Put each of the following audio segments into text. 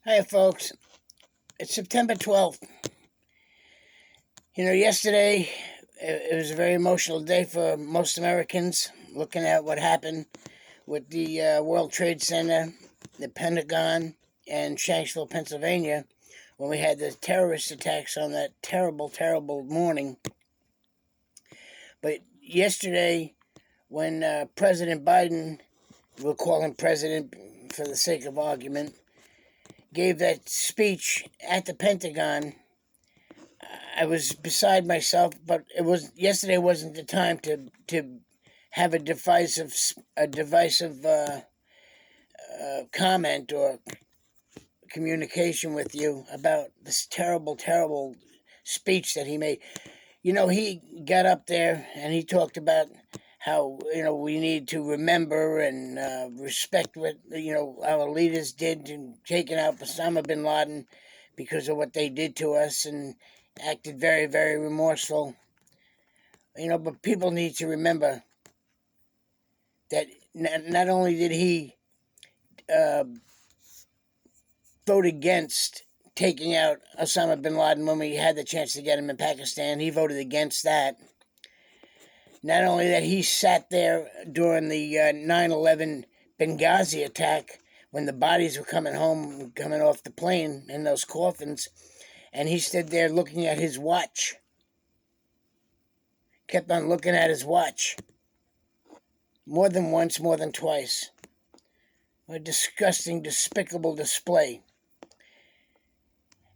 Hi, folks. It's September 12th. Yesterday it was a very emotional day for most Americans, looking at what happened with the World Trade Center, the Pentagon, and Shanksville, Pennsylvania, when we had the terrorist attacks on that terrible, terrible morning. But yesterday, when President Biden, we'll call him president for the sake of argument, gave that speech at the Pentagon, I was beside myself. But yesterday wasn't the time to have a divisive comment or communication with you about this terrible, terrible speech that he made. He got up there and he talked about how we need to remember and respect what our leaders did in taking out Osama bin Laden because of what they did to us, and acted very, very remorseful. But people need to remember that not only did he vote against taking out Osama bin Laden when we had the chance to get him in Pakistan, he voted against that. Not only that, he sat there during the 9/11 Benghazi attack when the bodies were coming off the plane in those coffins, and he stood there looking at his watch. Kept on looking at his watch. More than once, more than twice. A disgusting, despicable display.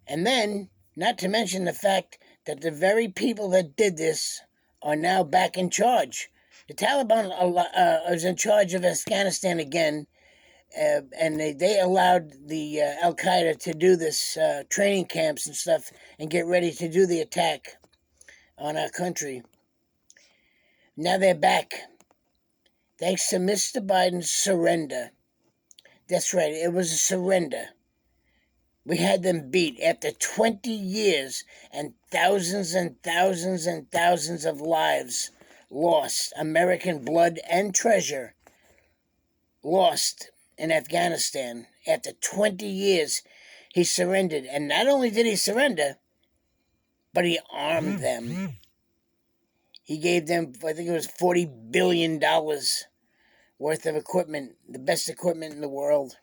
And then, not to mention the fact that the very people that did this are now back in charge. The Taliban is in charge of Afghanistan again, and they allowed the Al-Qaeda to do this training camps and stuff and get ready to do the attack on our country. Now they're back, thanks to Mr. Biden's surrender. That's right, it was a surrender. We had them beat after 20 years and thousands of lives lost, American blood and treasure lost in Afghanistan. After 20 years, he surrendered. And not only did he surrender, but he armed them. He gave them, I think it was $40 billion worth of equipment, the best equipment in the world.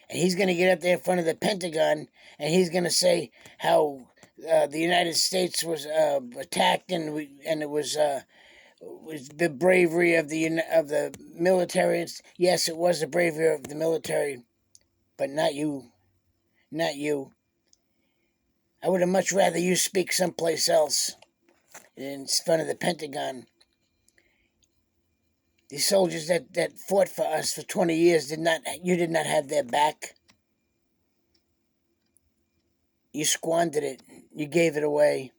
And he's going to get up there in front of the Pentagon, and he's going to say how the United States was attacked, and it was the bravery of the military. Yes, it was the bravery of the military, but not you, not you. I would have much rather you speak someplace else in front of the Pentagon. These soldiers that fought for us for 20 years did not have their back. You squandered it. You gave it away.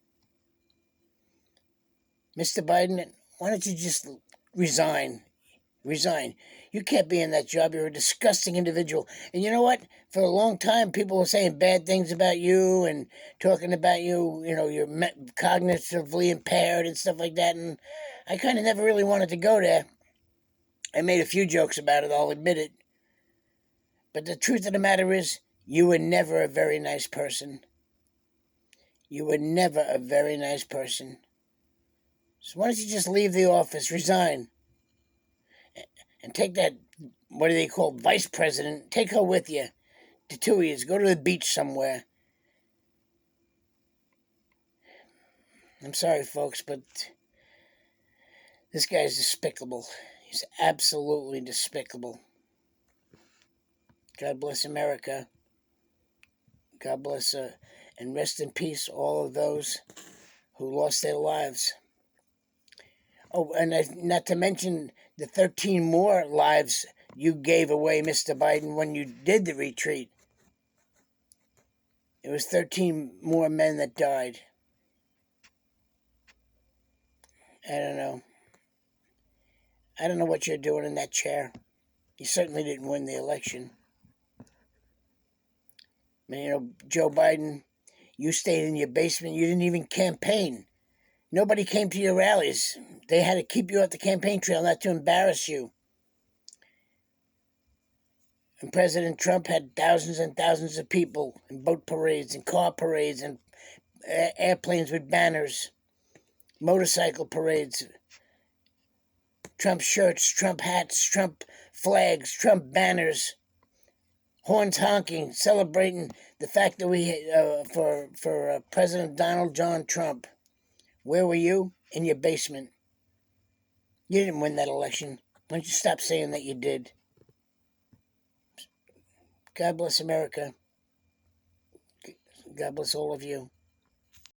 Mr. Biden, why don't you just resign? Resign. You can't be in that job. You're a disgusting individual. And you know what? For a long time, people were saying bad things about you and talking about you, you're cognitively impaired and stuff like that. And I kind of never really wanted to go there. I made a few jokes about it, I'll admit it. But the truth of the matter is, you were never a very nice person. You were never a very nice person. So why don't you just leave the office, resign, and take that, what do they call, vice president, take her with you to 2 years. Go to the beach somewhere. I'm sorry, folks, but this guy's despicable. He's absolutely despicable. God bless America. God bless and rest in peace all of those who lost their lives. Oh, and not to mention the 13 more lives you gave away, Mr. Biden, when you did the retreat. It was 13 more men that died. I don't know. I don't know what you're doing in that chair. You certainly didn't win the election. I mean, Joe Biden, you stayed in your basement. You didn't even campaign. Nobody came to your rallies. They had to keep you off the campaign trail not to embarrass you. And President Trump had thousands and thousands of people in boat parades and car parades and airplanes with banners, motorcycle parades, Trump shirts, Trump hats, Trump flags, Trump banners, horns honking, celebrating the fact that for President Donald John Trump. Where were you? In your basement. You didn't win that election. Why don't you stop saying that you did? God bless America. God bless all of you.